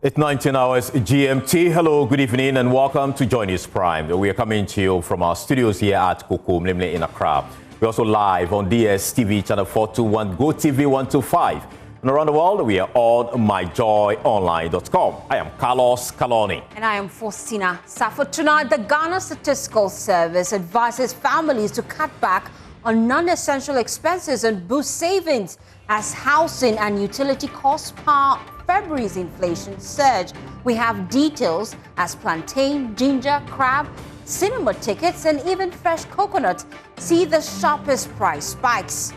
It's 19 hours GMT. Hello, good evening, and welcome to Joy News Prime. We are coming to you from our studios here at Kukum, namely in Accra. We're also live on DSTV channel 421, Go TV 125. And around the world, we are on myjoyonline.com. I am Carlos Kaloni. And I am Faustina. So for tonight, the Ghana Statistical Service advises families to cut back on non-essential expenses and boost savings as housing and utility costs power February's inflation surge. We have details as plantain, ginger, crab, cinema tickets, and even fresh coconut see the sharpest price spikes.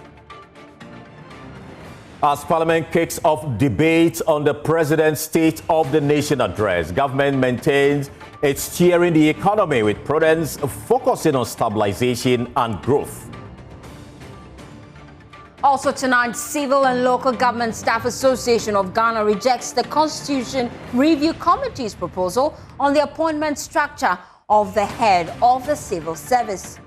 As Parliament kicks off debate on the President's State of the Nation address, government maintains it's steering the economy with prudence, focusing on stabilization and growth. Also tonight, Civil and Local Government Staff Association of Ghana rejects the Constitution Review Committee's proposal on the appointment structure of the head of the civil service.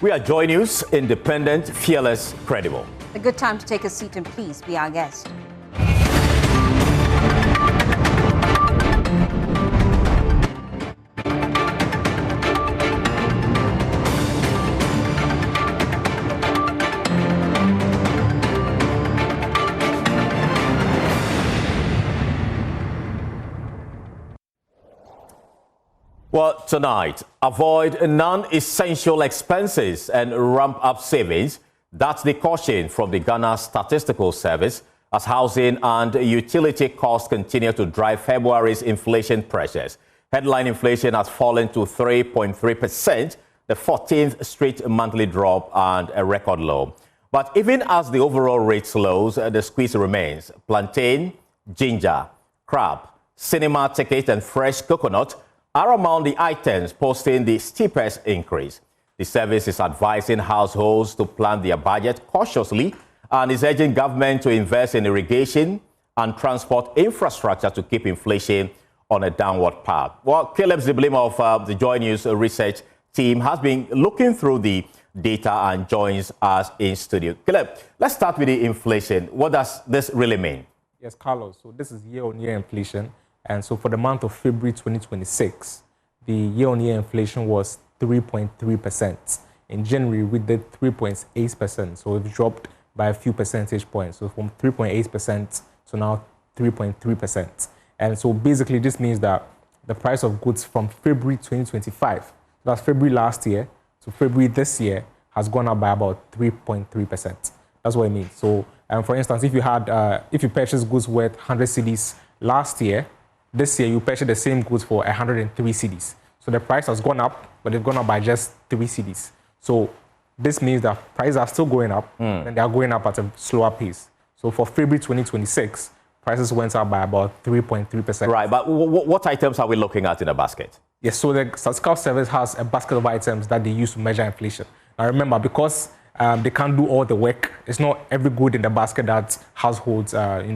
We are Joy News, independent, fearless, credible. A good time to take a seat and please be our guest. Well, tonight, avoid non-essential expenses and ramp up savings. That's the caution from the Ghana Statistical Service as housing and utility costs continue to drive February's inflation pressures. Headline inflation has fallen to 3.3%, the 14th straight monthly drop and a record low. But even as the overall rate slows, the squeeze remains. Plantain, ginger, crab, cinema ticket and fresh coconut are among the items posting the steepest increase. The service is advising households to plan their budget cautiously and is urging government to invest in irrigation and transport infrastructure to keep inflation on a downward path. Well, Caleb Ziblim of the Joy News research team has been looking through the data and joins us in studio. Caleb, let's start with the inflation. What does this really mean? Yes, Carlos. So this is year-on-year inflation. And so for the month of February 2026, the year-on-year inflation was 3.3%. In January, we did 3.8%. So it dropped by a few percentage points. So from 3.8% to now 3.3%. And so basically this means that the price of goods from February 2025, that's February last year, to February this year, has gone up by about 3.3%. That's what it means. So for instance, if you purchase goods worth 100 cedis last year, this year you purchase the same goods for 103 cedis. So the price has gone up, but they've gone up by just 3 cedis. So this means that prices are still going up, and they are going up at a slower pace. So for February 2026, prices went up by about 3.3%. Right, but what items are we looking at in the basket? Yes, so the Statistical Service has a basket of items that they use to measure inflation. Now remember, because they can't do all the work, it's not every good in the basket that households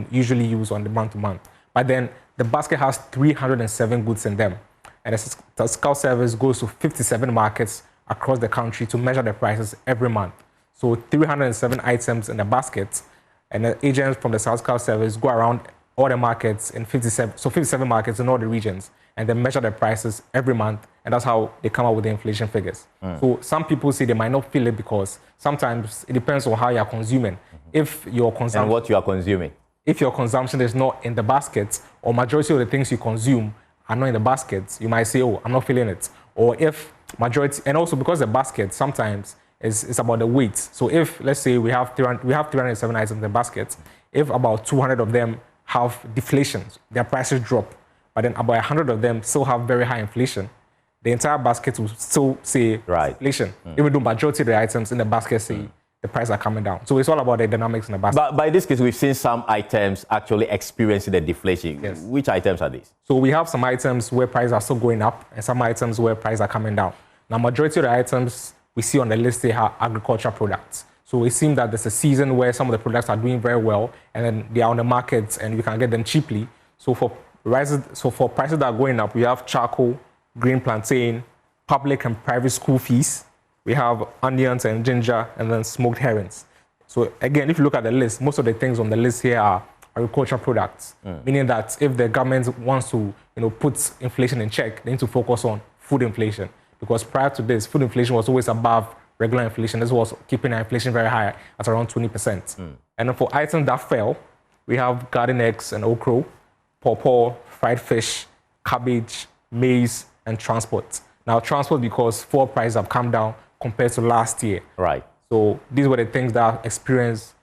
usually use on the month-to-month. But then the basket has 307 goods in them. And the Statistical Service goes to 57 markets across the country to measure the prices every month. So 307 items in the basket, and the agents from the Statistical Service go around all the markets in 57 markets in all the regions, and they measure the prices every month, and that's how they come up with the inflation figures. So some people say they might not feel it because sometimes it depends on how you are consuming. If your consumption and what you are consuming. If your consumption is not in the basket, or majority of the things you consume are not in the basket, you might say, oh, I'm not feeling it. Or if majority, and also because the basket sometimes is about the weight. So if, let's say, we have 307 items in the basket, if about 200 of them have deflation, their prices drop, but then about 100 of them still have very high inflation, the entire basket will still say inflation, even though majority of the items in the basket say the prices are coming down. So it's all about the dynamics in the basket. But by this case, we've seen some items actually experiencing the deflation. Yes. Which items are these? So we have some items where prices are still going up and some items where prices are coming down. Now, majority of the items we see on the list, they are agricultural products. So it seems that there's a season where some of the products are doing very well and then they are on the market and we can get them cheaply. So for prices that are going up, we have charcoal, green plantain, public and private school fees. We have onions and ginger, and then smoked herrings. So again, if you look at the list, most of the things on the list here are agricultural products, meaning that if the government wants to, put inflation in check, they need to focus on food inflation. Because prior to this, food inflation was always above regular inflation. This was keeping our inflation very high at around 20%. And then for items that fell, we have garden eggs and okra, pawpaw, fried fish, cabbage, maize, and transport. Now, transport because fuel prices have come down compared to last year. Right. So these were the things that experienced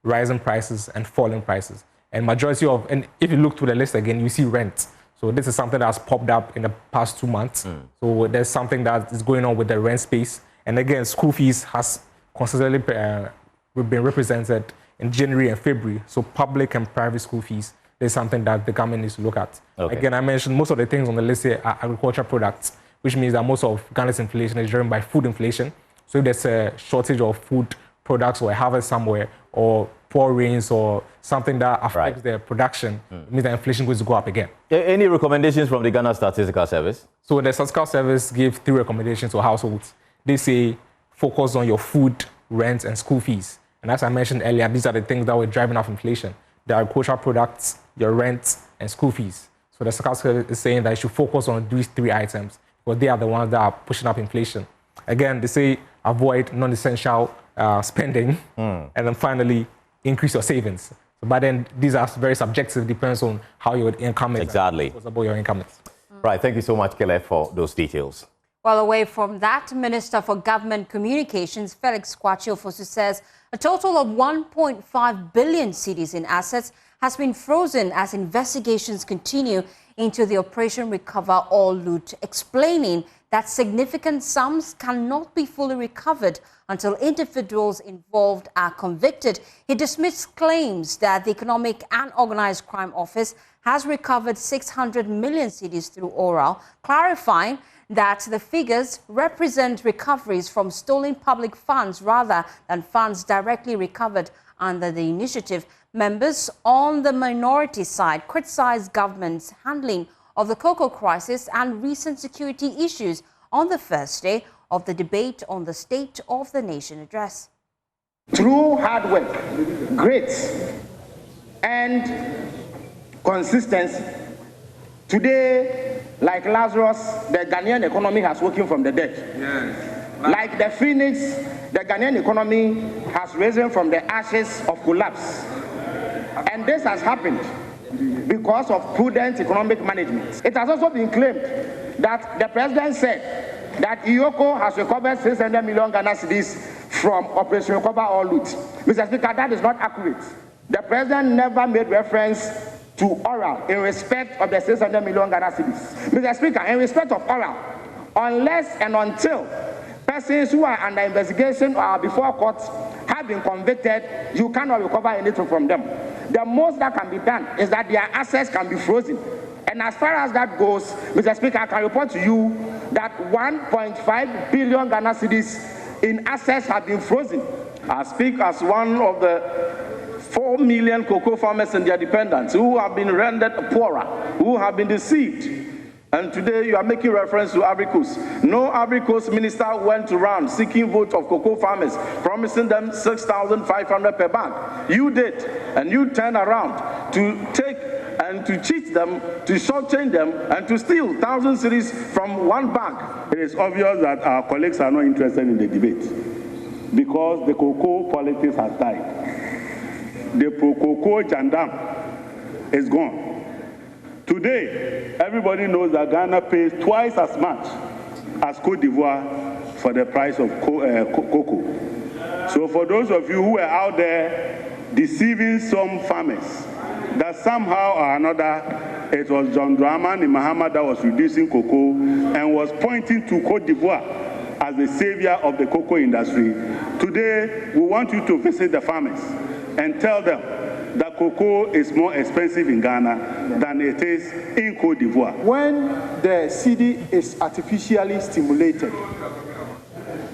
rising prices and falling prices. And and if you look through the list again, you see rent. So this is something that's popped up in the past 2 months. So there's something that is going on with the rent space. And again, school fees has consistently been represented in January and February. So public and private school fees, there's something that the government needs to look at. Okay. Again, I mentioned most of the things on the list here are agricultural products, which means that most of Ghana's inflation is driven by food inflation. So if there's a shortage of food products or a harvest somewhere, or poor rains or something that affects their production, it means that inflation goes to go up again. Any recommendations from the Ghana Statistical Service? So the Statistical Service gave 3 recommendations to households. They say focus on your food, rent, and school fees. And as I mentioned earlier, these are the things that were driving up inflation. The agricultural products, your rent, and school fees. So the Statistical Service is saying that you should focus on these 3 items because they are the ones that are pushing up inflation. Again, they say avoid non-essential spending, and then finally, increase your savings. But then these are very subjective, depends on how your income is. Exactly. What's about your income is. Right, thank you so much, Kele, for those details. Well, away from that, Minister for Government Communications, Felix Kwakye Ofosu, says a total of 1.5 billion cedis in assets has been frozen as investigations continue into the Operation Recover or Loot, explaining that significant sums cannot be fully recovered until individuals involved are convicted. He dismissed claims that the Economic and Organized Crime Office has recovered 600 million cedis through oral, clarifying that the figures represent recoveries from stolen public funds rather than funds directly recovered under the initiative. Members on the minority side criticized government's handling of the cocoa crisis and recent security issues on the first day of the debate on the State of the Nation address. Through hard work, grit, and consistency, today, like Lazarus, the Ghanaian economy has woken from the dead. Yes. Like the phoenix, the Ghanaian economy has risen from the ashes of collapse. And this has happened because of prudent economic management. It has also been claimed that the president said that IOCO has recovered 600 million Ghana cedis from Operation Recover or Loot. Mr. Speaker, that is not accurate. The president never made reference to oral in respect of the 600 million Ghana cedis. Mr. Speaker, in respect of oral, unless and until persons who are under investigation or are before court have been convicted, you cannot recover anything from them. The most that can be done is that their assets can be frozen. And as far as that goes, Mr. Speaker, I can report to you that 1.5 billion Ghana cedis in assets have been frozen. I speak as one of the 4 million cocoa farmers and their dependents who have been rendered poorer, who have been deceived. And today you are making reference to Ivory Coast. No Ivory Coast minister went around seeking votes of cocoa farmers, promising them 6,500 per bag. You did, and you turned around to take and to cheat them, to shortchange them, and to steal 1,000 cedis from one bag. It is obvious that our colleagues are not interested in the debate because the cocoa politics has died. The pro-cocoa jandam is gone. Today, everybody knows that Ghana pays twice as much as Côte d'Ivoire for the price of cocoa. So for those of you who are out there deceiving some farmers, that somehow or another it was John Dramani Mahama that was reducing cocoa and was pointing to Côte d'Ivoire as the savior of the cocoa industry. Today, we want you to visit the farmers and tell them that cocoa is more expensive in Ghana than it is in Côte d'Ivoire. When the cedi is artificially stimulated,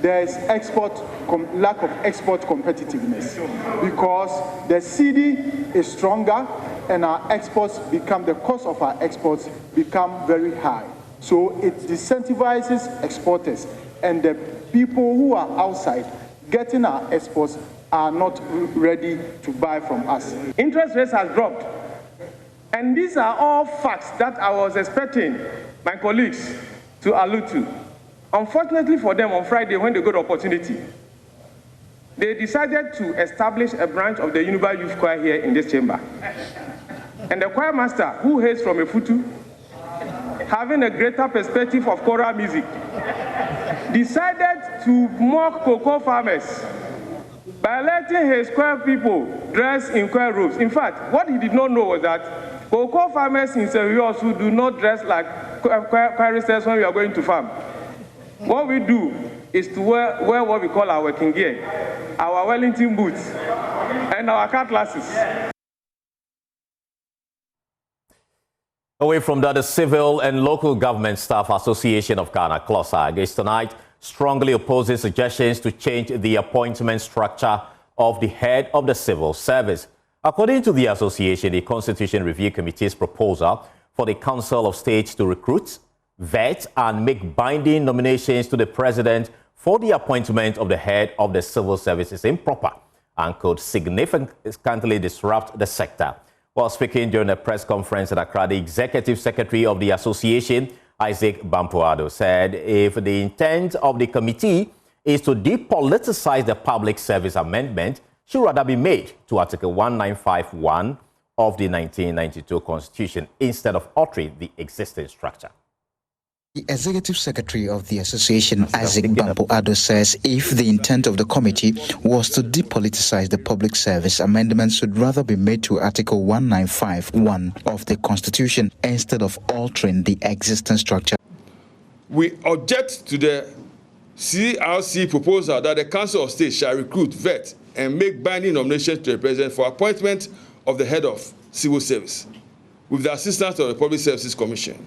there is lack of export competitiveness because the cedi is stronger and our exports become, the cost of our exports become very high. So it disincentivizes exporters, and the people who are outside getting our exports are not ready to buy from us. Interest rates has dropped. And these are all facts that I was expecting my colleagues to allude to. Unfortunately for them, on Friday, when they got the opportunity, they decided to establish a branch of the Uniba Youth Choir here in this chamber. And the choir master, who hails from Ofosu, having a greater perspective of choral music, decided to mock cocoa farmers by letting his choir people dress in choir robes. In fact, what he did not know was that cocoa farmers in Ofosu do not dress like choristers when we are going to farm. What we do is to wear what we call our working gear, our Wellington boots, and our cutlasses. Away from that, the Civil and Local Government Staff Association of Ghana, CLOSAG, is tonight strongly opposing suggestions to change the appointment structure of the head of the civil service. According to the association, the Constitution Review Committee's proposal for the Council of State to recruit, vet and make binding nominations to the President for the appointment of the head of the civil service is improper and could significantly disrupt the sector. While speaking during a press conference at Accra, the Executive Secretary of the Association, Isaac Bampoado, said if the intent of the committee is to depoliticize the Public Service Amendment, should rather be made to Article 1951 of the 1992 Constitution instead of altering the existing structure. The Executive Secretary of the Association, Isaac Bampoado, says if the intent of the committee was to depoliticize the Public Service, amendments should rather be made to Article 1951 of the Constitution instead of altering the existing structure. We object to the CRC proposal that the Council of State shall recruit, vet, and make binding nominations to the President for appointment of the head of civil service with the assistance of the Public Services Commission.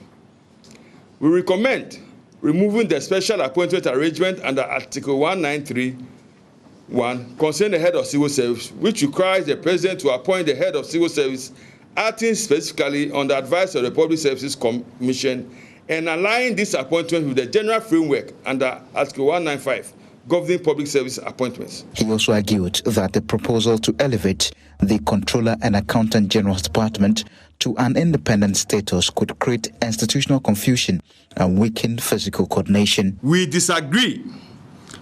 We recommend removing the special appointment arrangement under Article 1931 concerning the head of civil service, which requires the President to appoint the head of civil service acting specifically on the advice of the Public Services Commission and aligning this appointment with the general framework under Article 195 governing public service appointments. He also argued that the proposal to elevate the Controller and Accountant General's Department to an independent status could create institutional confusion and weaken physical coordination. We disagree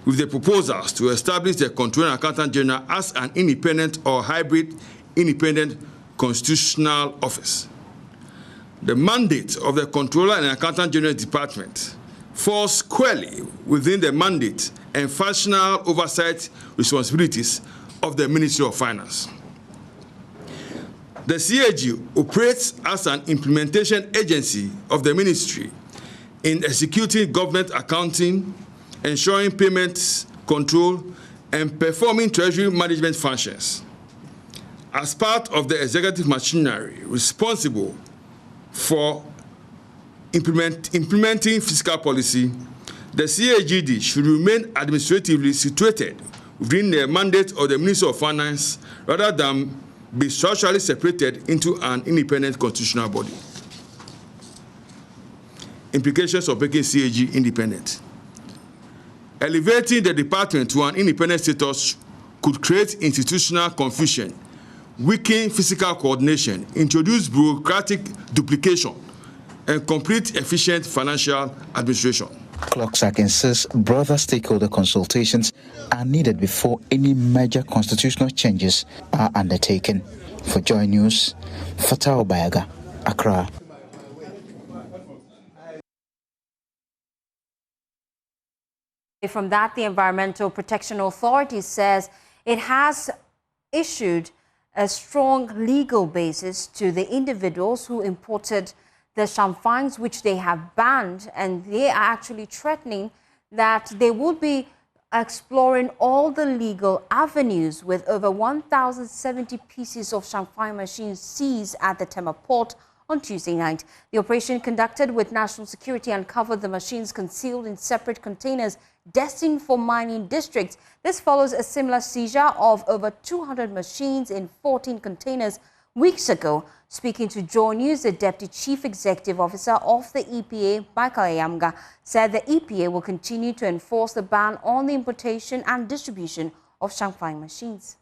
with the proposals to establish the Controller and Accountant General as an independent or hybrid independent constitutional office. The mandate of the Controller and Accountant General Department falls squarely within the mandate and functional oversight responsibilities of the Ministry of Finance. The CAG operates as an implementation agency of the ministry in executing government accounting, ensuring payments control, and performing treasury management functions. As part of the executive machinery responsible for implementing fiscal policy, the CAGD should remain administratively situated within the mandate of the Ministry of Finance rather than be structurally separated into an independent constitutional body. Implications of making CAG independent. Elevating the department to an independent status could create institutional confusion, weaken physical coordination, introduce bureaucratic duplication, and complete efficient financial administration. CLOSAG insists broader stakeholder consultations are needed before any major constitutional changes are undertaken. For Joy News, Fatah Obayaga, Accra. From that, the Environmental Protection Authority says it has issued a strong legal basis to the individuals who imported the champagnes, which they have banned, and they are actually threatening that they would be exploring all the legal avenues with over 1,070 pieces of champagne machines seized at the Tema port on Tuesday night. The operation conducted with national security uncovered the machines concealed in separate containers destined for mining districts. This follows a similar seizure of over 200 machines in 14 containers Weeks ago, speaking to Joy News, the Deputy Chief Executive Officer of the EPA, Michael Ayamga, said the EPA will continue to enforce the ban on the importation and distribution of champagne machines.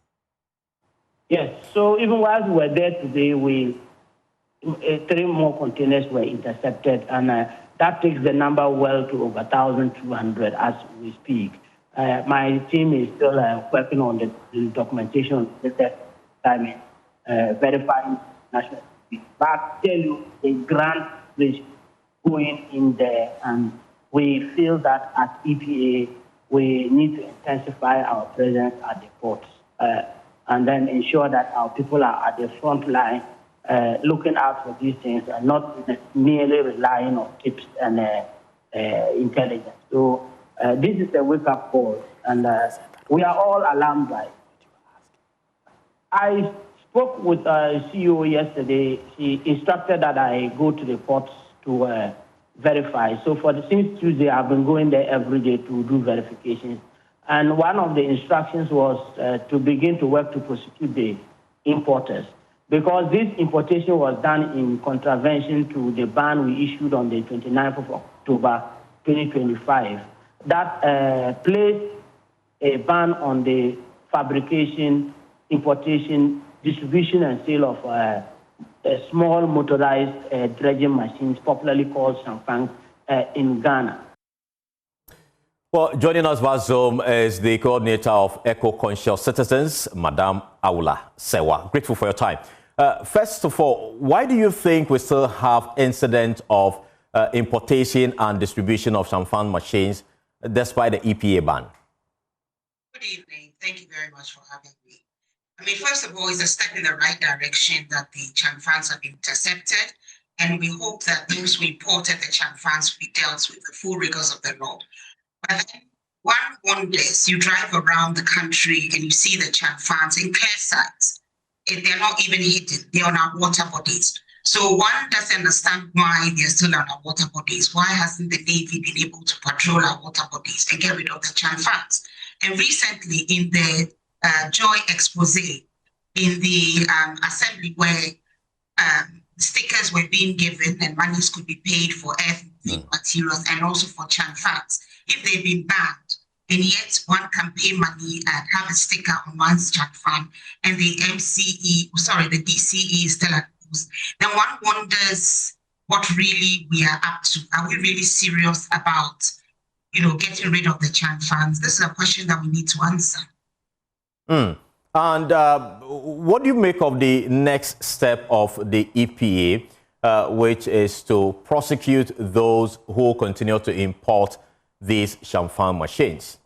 Yes, so even while we were there today, 3 more containers were intercepted, and that takes the number well to over 1,200 as we speak. My team is still working on the documentation of the timing, verifying national security. But I tell you, a grand risk going in there, and we feel that at EPA, we need to intensify our presence at the ports and then ensure that our people are at the front line looking out for these things and not merely relying on tips and intelligence. So this is a wake-up call, and we are all alarmed by it. I spoke with CEO yesterday. She instructed that I go to the ports to verify. So since Tuesday, I've been going there every day to do verifications. And one of the instructions was to begin to work to prosecute the importers, because this importation was done in contravention to the ban we issued on the 29th of October 2025 that placed a ban on the fabrication, importation, distribution and sale of small motorized dredging machines, popularly called champagne, in Ghana. Well, joining us via Zoom is the coordinator of Eco-Conscious Citizens, Madam Aula Sewa. Grateful for your time. First of all, why do you think we still have incidents of importation and distribution of champagne machines despite the EPA ban? Good evening. Thank you very much for having me. I mean, first of all, it's a step in the right direction that the champagnes have been intercepted, and we hope that those who imported the champagnes will be dealt with the full rigors of the law. But then one wonders, you drive around the country and you see the champagnes in clear sights. They're not even hidden. They're on our water bodies. So one doesn't understand why they're still on our water bodies. Why hasn't the Navy been able to patrol our water bodies and get rid of the champagnes? And recently in the Joy expose in the assembly where stickers were being given and monies could be paid for earth-moving materials and also for champagnes, if they've been banned, and yet one can pay money and have a sticker on one's champagne, and the the DCE is still at post, then one wonders what really we are up to. Are we really serious about, getting rid of the champagnes? This is a question that we need to answer. And what do you make of the next step of the EPA, which is to prosecute those who continue to import these champagne machines?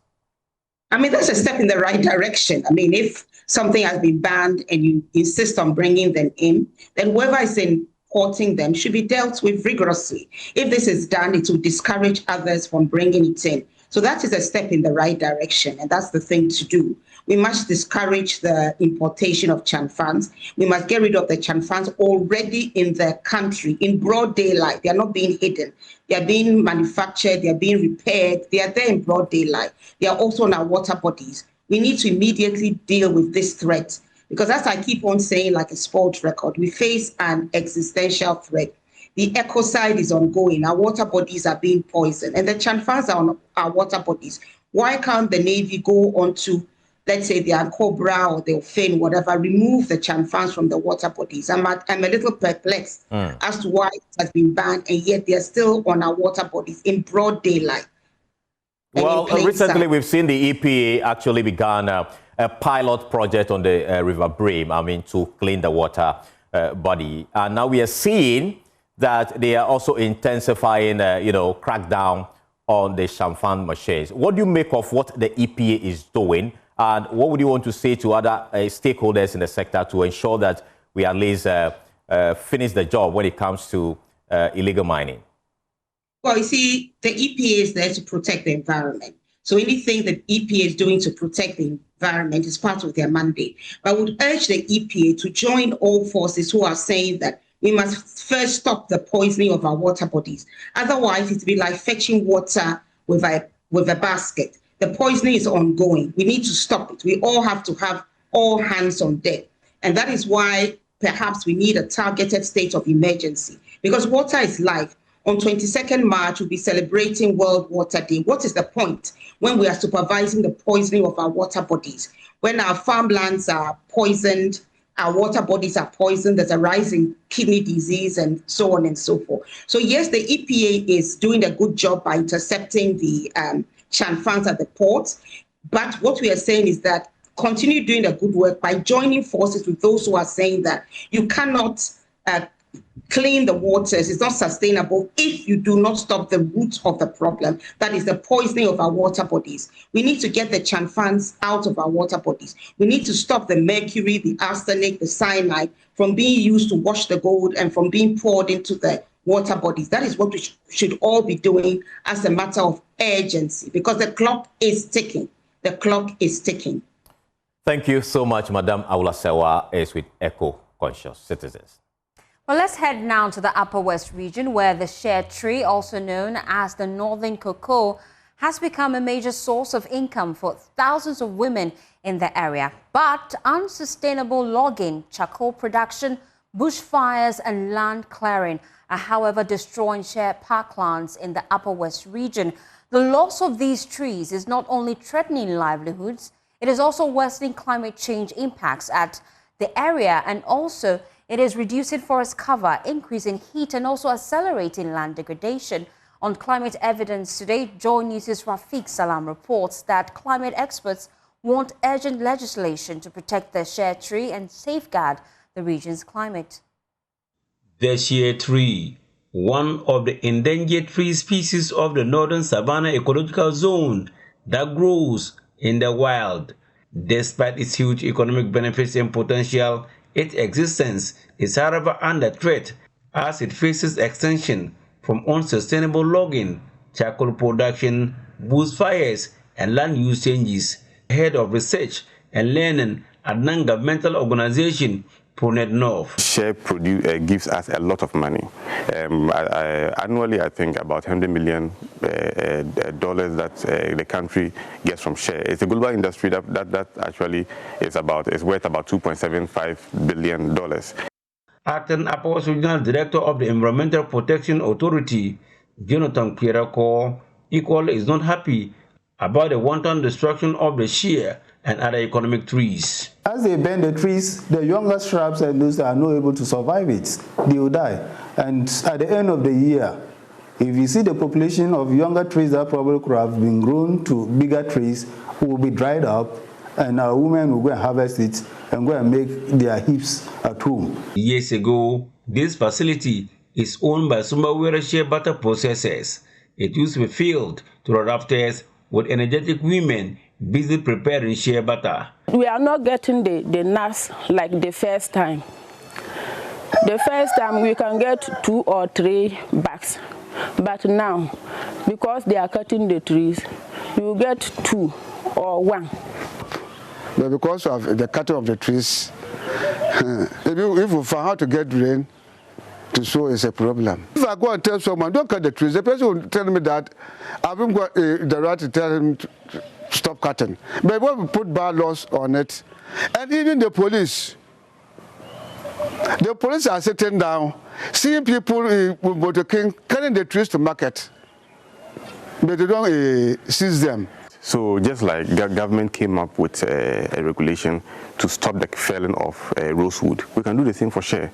I mean, that's a step in the right direction. I mean, if something has been banned and you insist on bringing them in, then whoever is importing them should be dealt with rigorously. If this is done, it will discourage others from bringing it in. So that is a step in the right direction, and that's the thing to do. We must discourage the importation of champagnes. We must get rid of the champagnes already in the country, in broad daylight. They are not being hidden. They are being manufactured, they are being repaired, they are there in broad daylight. They are also on our water bodies. We need to immediately deal with this threat, because as I keep on saying, like a sport record, we face an existential threat. The ecocide is ongoing. Our water bodies are being poisoned, and the champagnes are on our water bodies. Why can't the Navy go on to, let's say, the Cobra or the Ofosu, whatever, remove the champagnes from the water bodies? I'm a little perplexed as to why it has been banned, and yet they're still on our water bodies in broad daylight. Well, recently we've seen the EPA actually began a pilot project on the River Bream, to clean the water body. And now we are seeing that they are also intensifying, crackdown on the champagne machines. What do you make of what the EPA is doing? And what would you want to say to other stakeholders in the sector to ensure that we at least finish the job when it comes to illegal mining? Well, you see, the EPA is there to protect the environment. So anything that EPA is doing to protect the environment is part of their mandate. But I would urge the EPA to join all forces who are saying that we must first stop the poisoning of our water bodies. Otherwise, it will be like fetching water with a basket. The poisoning is ongoing. We need to stop it. We all have to have all hands on deck. And that is why perhaps we need a targeted state of emergency, because water is life. On 22nd March, we'll be celebrating World Water Day. What is the point when we are supervising the poisoning of our water bodies? When our farmlands are poisoned, our water bodies are poisoned, there's a rise in kidney disease and so on and so forth. So yes, the EPA is doing a good job by intercepting the Chanfans at the ports. But what we are saying is that continue doing the good work by joining forces with those who are saying that you cannot clean the waters. It's not sustainable if you do not stop the root of the problem. That is the poisoning of our water bodies. We need to get the Chanfans out of our water bodies. We need to stop the mercury, the arsenic, the cyanide from being used to wash the gold and from being poured into the water bodies. That is what we should all be doing as a matter of urgency, because the clock is ticking. The clock is ticking. Thank you so much, Madam Awulasewa is with eco-conscious citizens. Well, let's head now to the Upper West region, where the Shea tree, also known as the Northern Cocoa, has become a major source of income for thousands of women in the area. But unsustainable logging, charcoal production, bushfires and land clearing are, however, destroying Shea parklands in the Upper West region. The loss of these trees is not only threatening livelihoods, it is also worsening climate change impacts at the area, and also it is reducing forest cover, increasing heat, and also accelerating land degradation. On Climate Evidence today, Joy News' Rafiq Salam reports that climate experts want urgent legislation to protect the Shea tree and safeguard the region's climate. The Shea tree, one of the endangered tree species of the Northern Savannah Ecological Zone that grows in the wild. Despite its huge economic benefits and potential, its existence is, however, under threat as it faces extinction from unsustainable logging, charcoal production, bushfires, and land use changes. Head of Research and Learning at non-governmental organization Prudent North. Shea gives us a lot of money. Annually, I think about $100 million that the country gets from Shea. It's a global industry that actually is worth about $2.75 billion. Acting Upper West Regional Director of the Environmental Protection Authority, Jonathan Kierako, equally is not happy about the wanton destruction of the Shea and other economic trees. As they bend the trees, the younger shrubs and those that are not able to survive it, they will die. And at the end of the year, if you see the population of younger trees that probably could have been grown to bigger trees will be dried up, and our women will go and harvest it and go and make their heaps at home. Years ago, this facility is owned by Sumbawere Shea butter processors. It used to be filled to the rafters with energetic women busy preparing shea butter. We are not getting the nuts like the first time. The first time we can get 2 or 3 bags, but now, because they are cutting the trees, you get 2 or 1. But because of the cutting of the trees, if we find how to get rain to sow is a problem. If I go and tell someone, don't cut the trees, the person will tell me that I haven't got the right to tell him to stop cutting. But when we put bad laws on it, and even the police are sitting down, seeing people with Motor King cutting the trees to market, but they don't seize them. So just like government came up with a regulation to stop the felling of rosewood, we can do the same for Shea.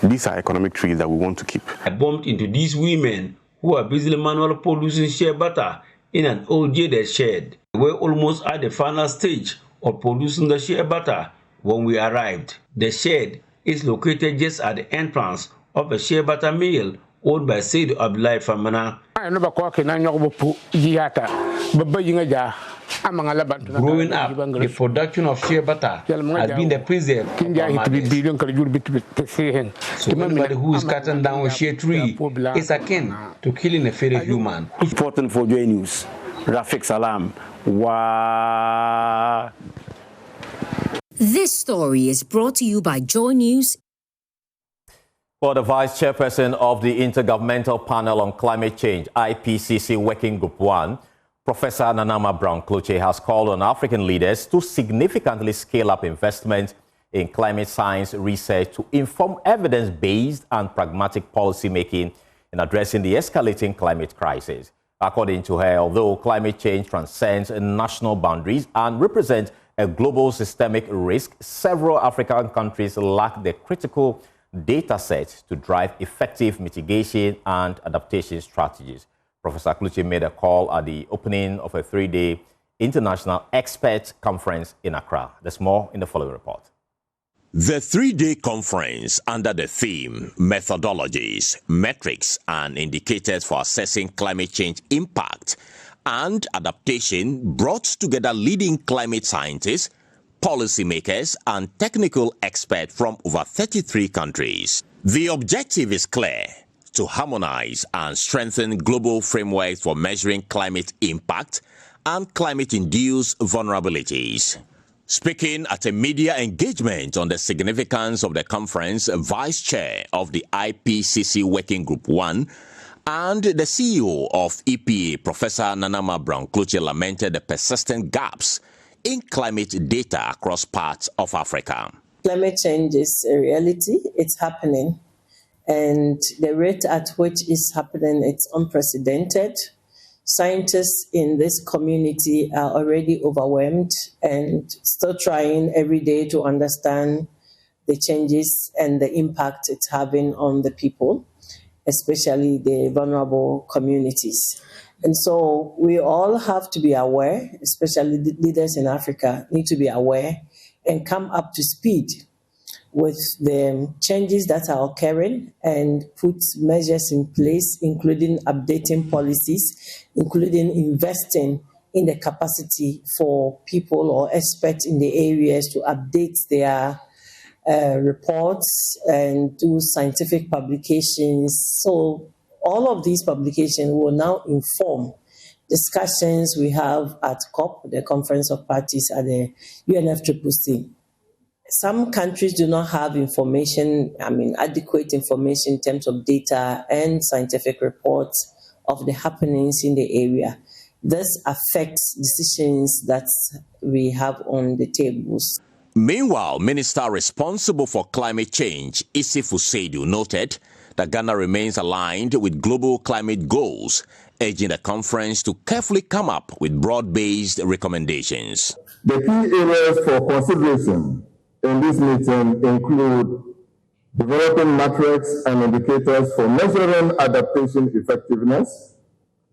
These are economic trees that we want to keep. I bumped into these women who are busily manually producing shea butter in an old jaded shed. We were almost at the final stage of producing the shea butter when we arrived. The shed is located just at the entrance of a shea butter mill owned by Said Abdullahi Famana. Growing up, the production of shea butter has been the preserve of our mothers. So anybody who is cutting down a shea tree is akin to killing a fellow human. Important for Joy News. Rafiq Salam. Wow. This story is brought to you by Joy News. For the Vice Chairperson of the Intergovernmental Panel on Climate Change, IPCC Working Group 1, Professor Nanama Brown-Cloche has called on African leaders to significantly scale up investment in climate science research to inform evidence-based and pragmatic policy making in addressing the escalating climate crisis. According to her, although climate change transcends national boundaries and represents a global systemic risk, several African countries lack the critical data sets to drive effective mitigation and adaptation strategies. Professor Agbogbloshie made a call at the opening of a 3-day international expert conference in Accra. There's more in the following report. The 3-day conference under the theme Methodologies, Metrics and Indicators for Assessing Climate Change Impact and Adaptation brought together leading climate scientists, policymakers and technical experts from over 33 countries. The objective is clear: to harmonize and strengthen global frameworks for measuring climate impact and climate-induced vulnerabilities. Speaking at a media engagement on the significance of the conference, Vice Chair of the IPCC Working Group 1 and the CEO of EPA, Professor Nana Brown-Cloutier, lamented the persistent gaps in climate data across parts of Africa. Climate change is a reality. It's happening. And the rate at which it's happening, it's unprecedented. Scientists in this community are already overwhelmed and still trying every day to understand the changes and the impact it's having on the people, especially the vulnerable communities. And so we all have to be aware, especially the leaders in Africa need to be aware and come up to speed with the changes that are occurring and put measures in place, including updating policies, including investing in the capacity for people or experts in the areas to update their reports and do scientific publications. So all of these publications will now inform discussions we have at COP, the Conference of Parties at the UNFCCC. Some countries do not have information, adequate information in terms of data and scientific reports of the happenings in the area. This affects decisions that we have on the tables. Meanwhile, Minister responsible for climate change, Ofosu, noted that Ghana remains aligned with global climate goals, urging the conference to carefully come up with broad-based recommendations. The key areas for consideration in this meeting include developing metrics and indicators for measuring adaptation effectiveness,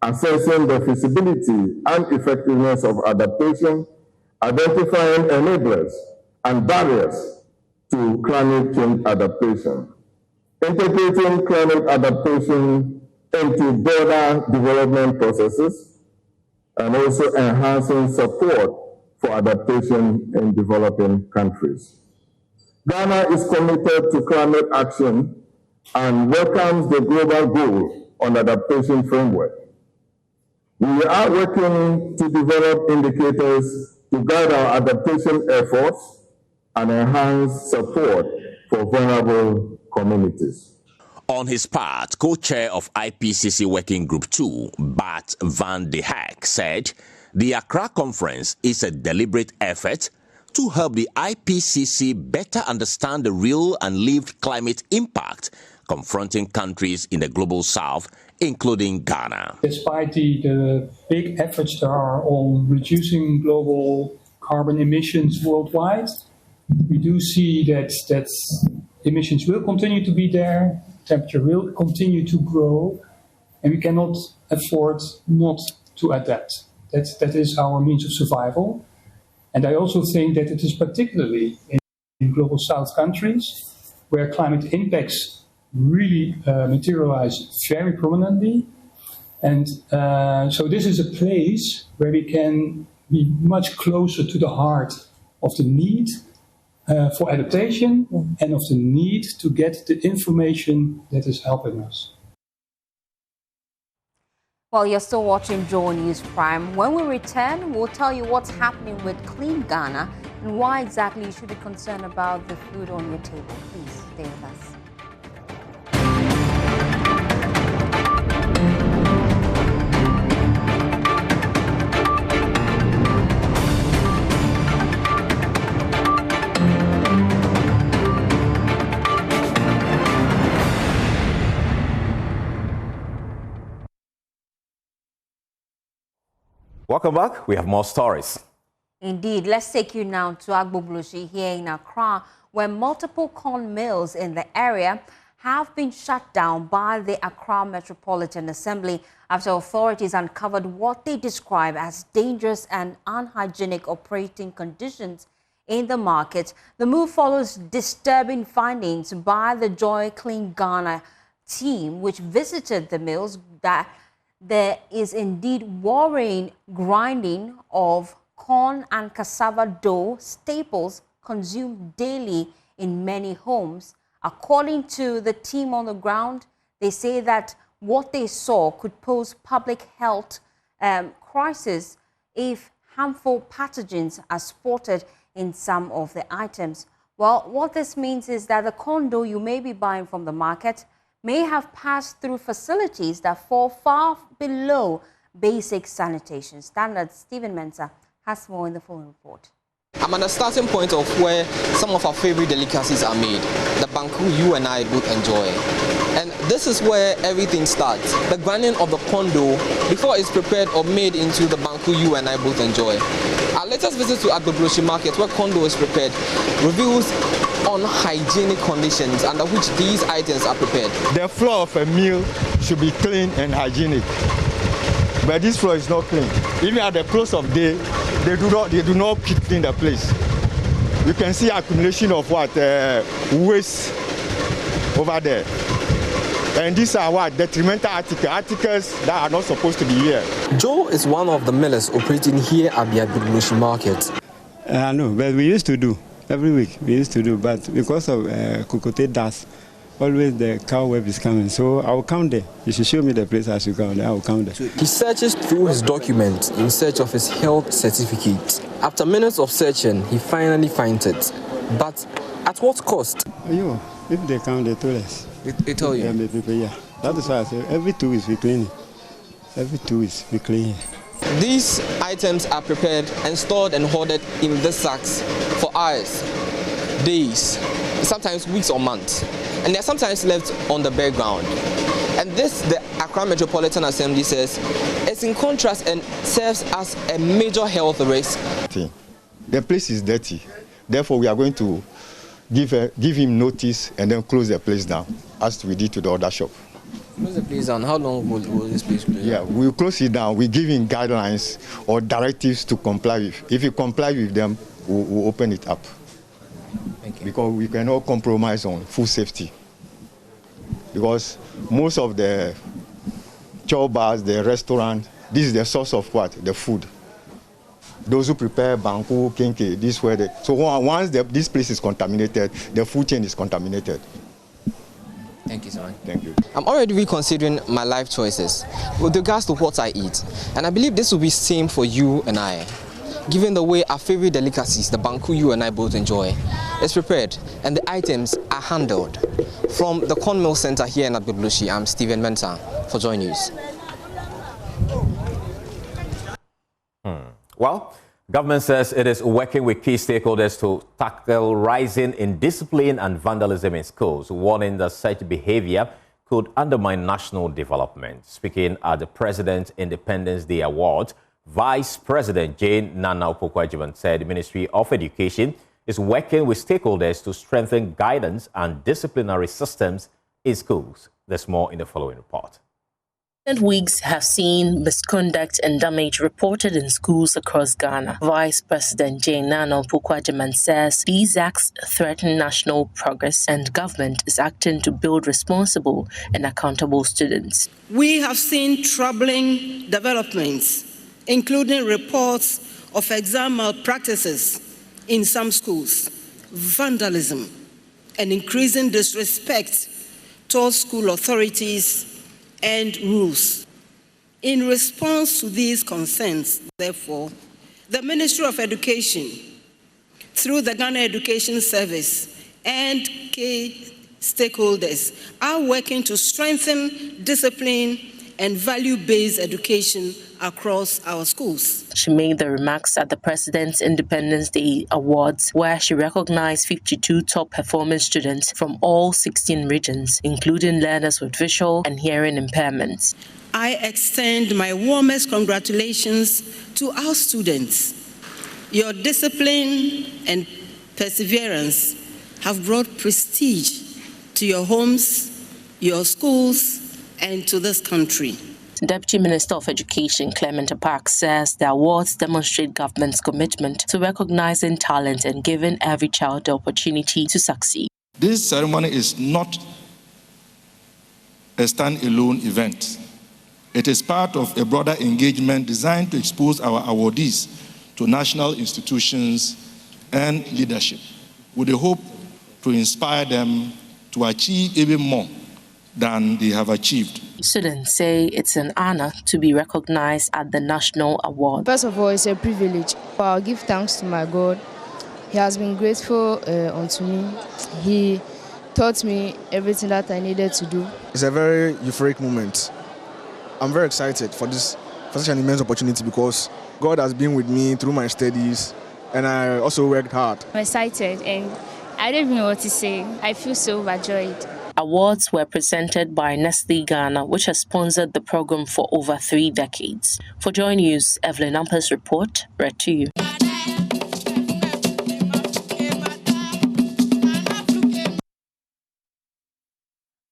assessing the feasibility and effectiveness of adaptation, identifying enablers and barriers to climate change adaptation, integrating climate adaptation into broader development processes, and also enhancing support for adaptation in developing countries. Ghana is committed to climate action and welcomes the global goal on adaptation framework. We are working to develop indicators to guide our adaptation efforts and enhance support for vulnerable communities. On his part, co-chair of IPCC Working Group 2, Bart van de Hack, said the Accra conference is a deliberate effort to help the IPCC better understand the real and lived climate impact confronting countries in the global south, including Ghana. Despite the big efforts there are on reducing global carbon emissions worldwide, we do see that emissions will continue to be there, temperature will continue to grow, and we cannot afford not to adapt. That is our means of survival. And I also think that it is particularly in global south countries where climate impacts really materialize very prominently. And so this is a place where we can be much closer to the heart of the need for adaptation and of the need to get the information that is helping us. Well, you're still watching Joy News Prime. When we return, we'll tell you what's happening with Clean Ghana and why exactly you should be concerned about the food on your table. Please stay with us. Welcome back. We have more stories. Indeed. Let's take you now to Agbogbloshie here in Accra, where multiple corn mills in the area have been shut down by the Accra Metropolitan Assembly after authorities uncovered what they describe as dangerous and unhygienic operating conditions in the market. The move follows disturbing findings by the Joy Clean Ghana team, which visited the mills, that there is indeed worrying grinding of corn and cassava dough, staples consumed daily in many homes. According to the team on the ground, they say that what they saw could pose public health crisis if harmful pathogens are spotted in some of the items. Well, what this means is that the corn dough you may be buying from the market may have passed through facilities that fall far below basic sanitation standards. Stephen Mensah has more in the following report. I'm at the starting point of where some of our favorite delicacies are made, the banku you and I both enjoy. And this is where everything starts, the grinding of the corn dough before it's prepared or made into the banku you and I both enjoy. Our latest visit to Agbogbloshie market, where corn dough is prepared, reveals unhygienic conditions under which these items are prepared. The floor of a meal should be clean and hygienic, but this floor is not clean. Even at the close of day, they do not keep clean the place. You can see accumulation of waste over there. And these are detrimental articles that are not supposed to be here. Joe is one of the millers operating here at the Agbogbloshie market. I know, but we used to do every week. We used to do, but because of cocotte dust, always the cow web is coming. So I'll count there. You should show me the place as you count there. I'll count there. He searches through his documents in search of his health certificate. After minutes of searching, he finally finds it. But at what cost? If they count, they told us. They told you? Yeah. That is why I say every 2 weeks we clean it. Every 2 weeks we clean it. These items are prepared and stored and hoarded in these sacks for hours, days, sometimes weeks or months. And they're sometimes left on the bare ground. And this, the Accra Metropolitan Assembly says, is in contrast and serves as a major health risk. The place is dirty. Therefore, we are going to give him notice and then close the place down, as we did to the other shop. Close the place down. How long will this place close? Yeah, we'll close it down. We give him guidelines or directives to comply with. If you comply with them, we'll open it up. Thank you. Because we cannot compromise on food safety. Because most of the chow bars, the restaurant, this is the source of what? The food. Those who prepare banku, kenke, this where so once this place is contaminated, the food chain is contaminated. Thank you, sir. Thank you. I'm already reconsidering my life choices with regards to what I eat. And I believe this will be same for you and I. Given the way our favorite delicacies, the banku you and I both enjoy, is prepared and the items are handled. From the Corn Mill Center here in Agbogbloshie, I'm Stephen Mensah for Joy News. Well, government says it is working with key stakeholders to tackle rising indiscipline and vandalism in schools, warning that such behavior could undermine national development. Speaking at the President's Independence Day Award, Vice President Jane Nana Opoku-Agyeman said the Ministry of Education is working with stakeholders to strengthen guidance and disciplinary systems in schools. There's more in the following report. Recent weeks have seen misconduct and damage reported in schools across Ghana. Vice President Jane Nana Opoku-Agyeman says these acts threaten national progress and government is acting to build responsible and accountable students. We have seen troubling developments, including reports of exam malpractices in some schools, vandalism, and increasing disrespect towards school authorities and rules. In response to these concerns, therefore, the Ministry of Education, through the Ghana Education Service and key stakeholders, are working to strengthen discipline and value-based education across our schools. She made the remarks at the President's Independence Day Awards, where she recognized 52 top-performing students from all 16 regions, including learners with visual and hearing impairments. I extend my warmest congratulations to our students. Your discipline and perseverance have brought prestige to your homes, your schools, and to this country. Deputy Minister of Education Clement Apak says the awards demonstrate government's commitment to recognizing talent and giving every child the opportunity to succeed. This ceremony is not a stand-alone event. It is part of a broader engagement designed to expose our awardees to national institutions and leadership, with the hope to inspire them to achieve even more than they have achieved. Students say it's an honor to be recognized at the national award. First of all, it's a privilege. I'll give thanks to my God. He has been grateful unto me. He taught me everything that I needed to do. It's a very euphoric moment. I'm very excited for such an immense opportunity because God has been with me through my studies and I also worked hard. I'm excited and I don't even know what to say. I feel so overjoyed. Awards were presented by Nestle Ghana, which has sponsored the program for over 3 decades. For Joy News, Evelyn Ampa's report, read to you.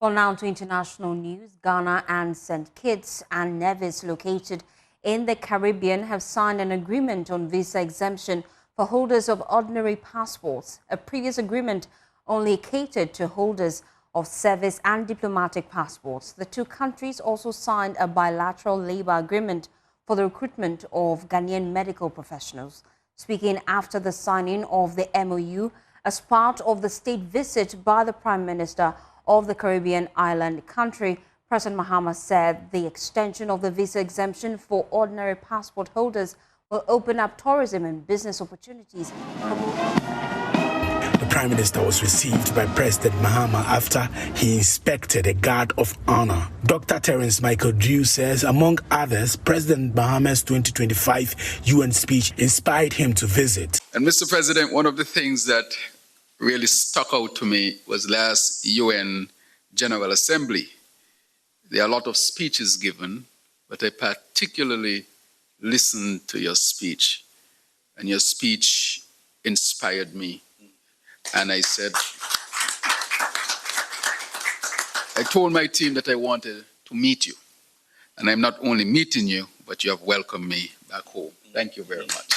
Well, now to international news. Ghana and St. Kitts and Nevis, located in the Caribbean, have signed an agreement on visa exemption for holders of ordinary passports. A previous agreement only catered to holders of service and diplomatic passports. The two countries also signed a bilateral labor agreement for the recruitment of Ghanaian medical professionals. Speaking after the signing of the MOU as part of the state visit by the Prime Minister of the Caribbean island country, President Mahama said the extension of the visa exemption for ordinary passport holders will open up tourism and business opportunities. The Prime Minister was received by President Mahama after he inspected a guard of honor. Dr. Terence Michael Drew says, among others, President Mahama's 2025 UN speech inspired him to visit. And Mr. President, one of the things that really stuck out to me was last UN General Assembly. There are a lot of speeches given, but I particularly listened to your speech, and your speech inspired me. And I said, I told my team that I wanted to meet you. And I'm not only meeting you, but you have welcomed me back home. Thank you very much.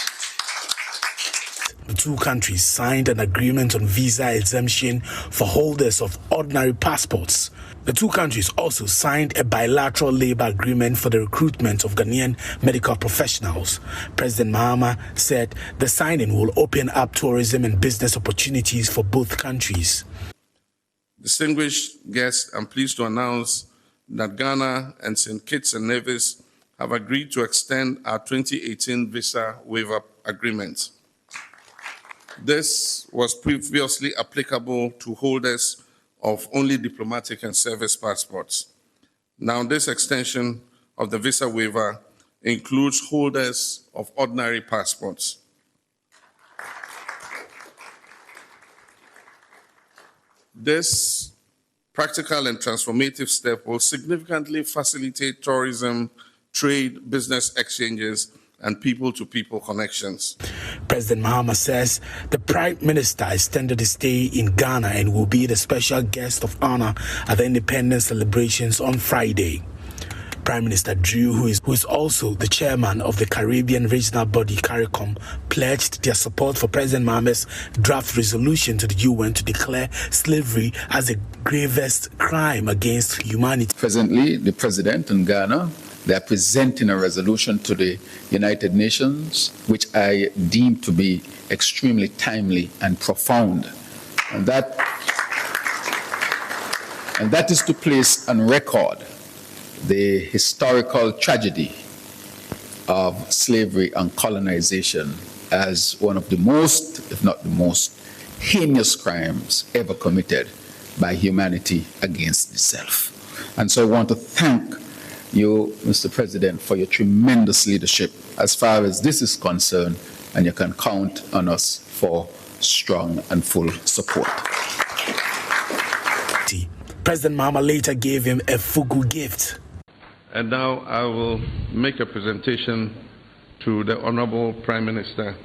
The two countries signed an agreement on visa exemption for holders of ordinary passports. The two countries also signed a bilateral labor agreement for the recruitment of Ghanaian medical professionals. President Mahama said the signing will open up tourism and business opportunities for both countries. Distinguished guests, I'm pleased to announce that Ghana and St. Kitts and Nevis have agreed to extend our 2018 visa waiver agreement. This was previously applicable to holders of only diplomatic and service passports. Now, this extension of the visa waiver includes holders of ordinary passports. This practical and transformative step will significantly facilitate tourism, trade, business exchanges, and people-to-people connections. President Mahama says the Prime Minister extended his stay in Ghana and will be the special guest of honor at the independence celebrations on Friday. Prime Minister Drew, who is also the chairman of the Caribbean regional body CARICOM, pledged their support for President Mahama's draft resolution to the UN to declare slavery as the gravest crime against humanity. Presently, the President in Ghana, they are presenting a resolution to the United Nations, which I deem to be extremely timely and profound. And that is to place on record the historical tragedy of slavery and colonization as one of the most, if not the most, heinous crimes ever committed by humanity against itself. And so I want to thank you, Mr. President, for your tremendous leadership as far as this is concerned, and you can count on us for strong and full support. President Mahama later gave him a fugu gift. And now I will make a presentation to the Honorable Prime Minister.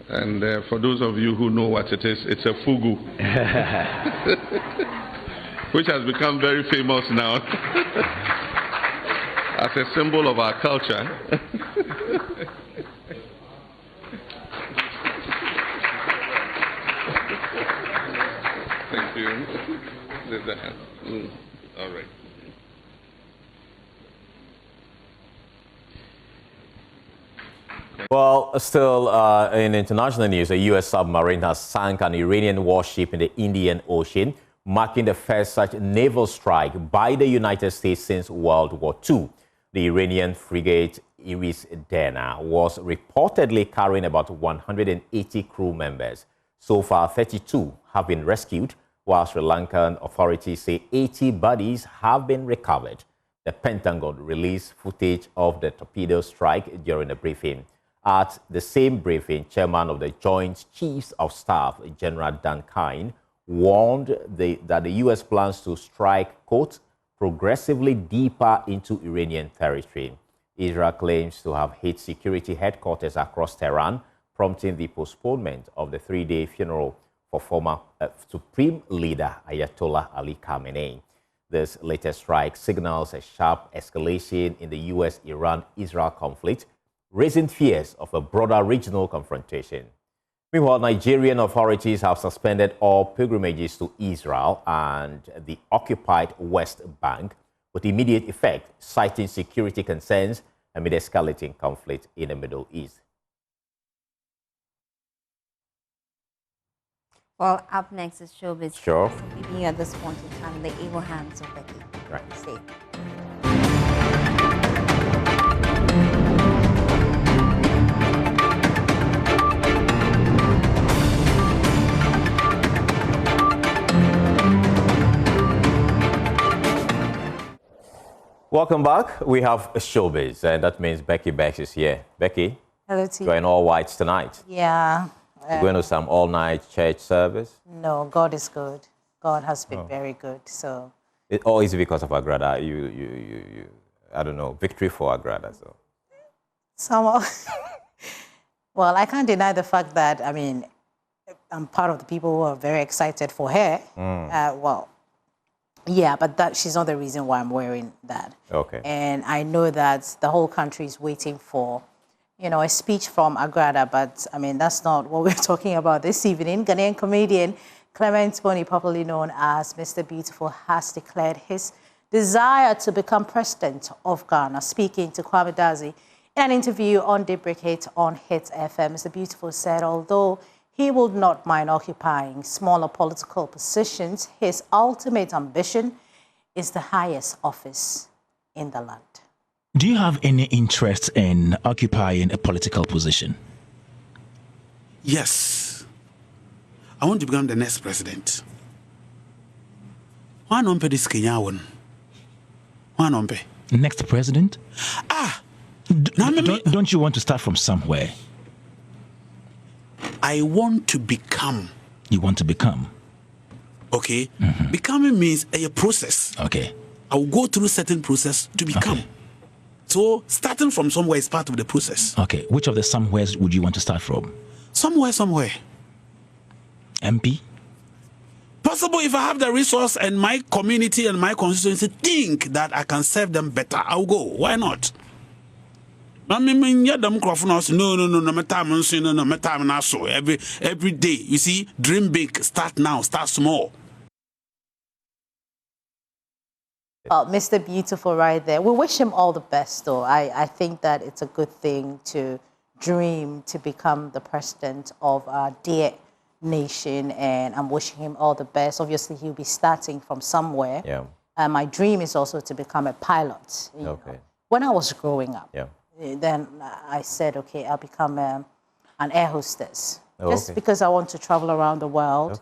And for those of you who know what it is, it's a fugu, which has become very famous now as a symbol of our culture. Thank you. There's the hand. All right. Well, still in international news, a U.S. submarine has sunk an Iranian warship in the Indian Ocean, marking the first such naval strike by the United States since World War II. The Iranian frigate Iris Dana was reportedly carrying about 180 crew members. So far, 32 have been rescued, while Sri Lankan authorities say 80 bodies have been recovered. The Pentagon released footage of the torpedo strike during a briefing. At the same briefing, Chairman of the Joint Chiefs of Staff, General Dan Kine, warned that the U.S. plans to strike, quote, progressively deeper into Iranian territory. Israel claims to have hit security headquarters across Tehran, prompting the postponement of the three-day funeral for former Supreme Leader Ayatollah Ali Khamenei. This latest strike signals a sharp escalation in the U.S.-Iran-Israel conflict, raising fears of a broader regional confrontation. Meanwhile, Nigerian authorities have suspended all pilgrimages to Israel and the occupied West Bank with immediate effect, citing security concerns amid escalating conflict in the Middle East. Well, up next is Showbiz. Sure. Leaving you at this point in time in the able hands of Becky. Right. Stay. Welcome back. We have Showbiz, and that means Becky Bex is here. Becky, hello to you. You're in all whites tonight. Yeah. You're going to some all-night church service? No, God is good. God has been very good. So. Or is it because of Agrada? I don't know, victory for Agrada. So. Somehow. Well, I can't deny the fact that, I mean, I'm part of the people who are very excited for her. Well, yeah, but she's not the reason why I'm wearing that. Okay. And I know that the whole country is waiting for, you know, a speech from Agrada, but I mean, that's not what we're talking about this evening. Ghanaian comedian Clement Boni, popularly known as Mr. Beautiful, has declared his desire to become president of Ghana. Speaking to Kwame Dazi in an interview on Debate on Hits FM, Mr. Beautiful said although he would not mind occupying smaller political positions, his ultimate ambition is the highest office in the land. Do you have any interest in occupying a political position? Yes. I want to become the next president. Why not this Kenyan? Why not? Next president? Don't you want to start from somewhere? I want to become. You want to become? Okay. Becoming means a process. Okay. I will go through certain process to become. Okay. So starting from somewhere is part of the process. Okay. Which of the somewheres would you want to start from? Somewhere. MP? Possible if I have the resource and my community and my constituency think that I can serve them better, I'll go. Why not? Every day, you see, dream big, start now, start small. Mr. Beautiful right there. We wish him all the best, though. I think that it's a good thing to dream to become the president of our dear nation, and I'm wishing him all the best. Obviously, he'll be starting from somewhere. Yeah. My dream is also to become a pilot. Okay. When I was growing up. Yeah. Then I said, okay, I'll become an air hostess. Just because I want to travel around the world,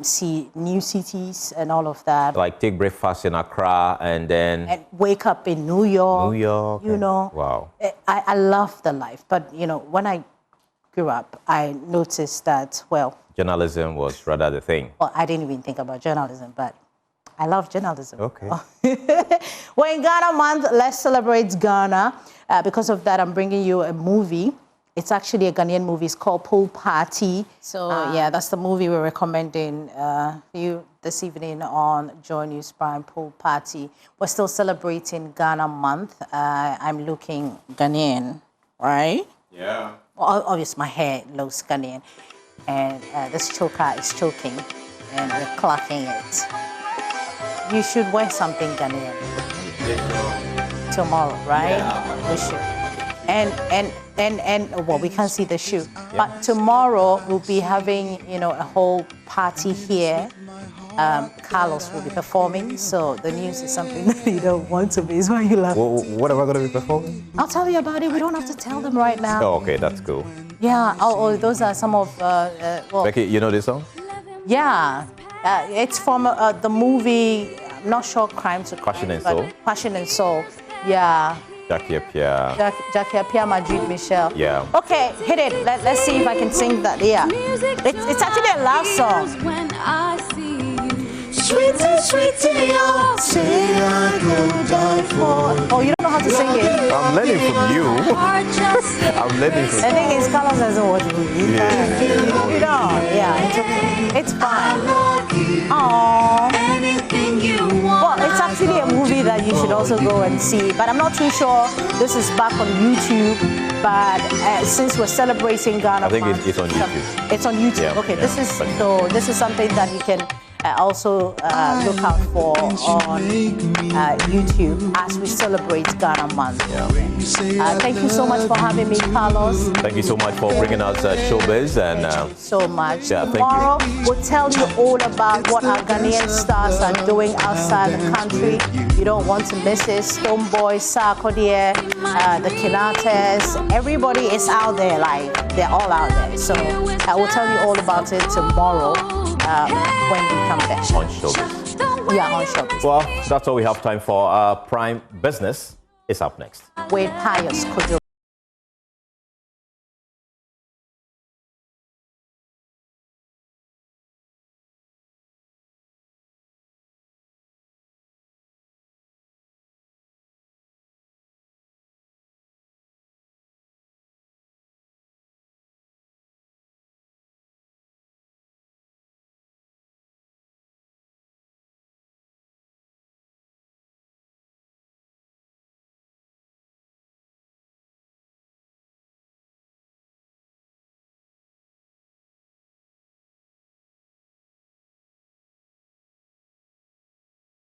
see new cities and all of that. Like take breakfast in Accra and then... And wake up in New York. You know. Wow. I love the life. But, you know, when I grew up, I noticed that, well... Journalism was rather the thing. Well, I didn't even think about journalism, but I love journalism. Okay. We're in Ghana month. Let's celebrate Ghana. Because of that, I'm bringing you a movie. It's actually a Ghanaian movie. It's called Pool Party. So, yeah, that's the movie we're recommending you this evening on Joy News Prime, Pool Party. We're still celebrating Ghana month. I'm looking Ghanaian, right? Yeah. Well, obviously, my hair looks Ghanaian. And this choker is choking, and we're clacking it. You should wear something Ghanaian tomorrow, right? Yeah. We should. And well, we can't see the shoe. Yeah. But tomorrow we'll be having, you know, a whole party here. Carlos will be performing, so the news is something that you don't want to miss. Why you laugh? Well, what am I going to be performing? I'll tell you about it. We don't have to tell them right now. Oh, okay, that's cool. Yeah. Oh, those are some of. Well, Becky, you know this song? Yeah. It's from the movie. I'm not sure. Crime to Crime. Passion and Soul. Passion and Soul. Yeah. Jackie Appiah. Jackie Appiah, Majid Michel. Yeah. Okay, hit it. Let's see if I can sing that. Yeah. It's actually a love song. Sweetie, sweetie, oh, say I could die for. Oh, you don't know how to sing it? I'm learning from you. I'm learning from you. The thing is, Carlos doesn't watch movies. You know, yeah, it's fine. Aww. Well, it's actually a movie that you should also go and see, but I'm not too sure this is back on YouTube. But since we're celebrating Ghana, I think it's on YouTube. It's on YouTube. Yeah, okay, yeah, this is something that you can also look out for on YouTube as we celebrate Ghana month. Yeah. Thank you so much for having me, Carlos. Thank you so much for bringing us Showbiz. And thank you so much. Yeah, tomorrow we'll tell you all about what our Ghanaian stars are doing outside the country. You don't want to miss it. Stoneboy, Sarkodie, the Kinates, everybody is out there, like they're all out there. So I will tell you all about it tomorrow when we come back. On Showbiz. Yeah, on Showbiz. Well, that's all we have time for. Prime Business is up next. Wade Pius,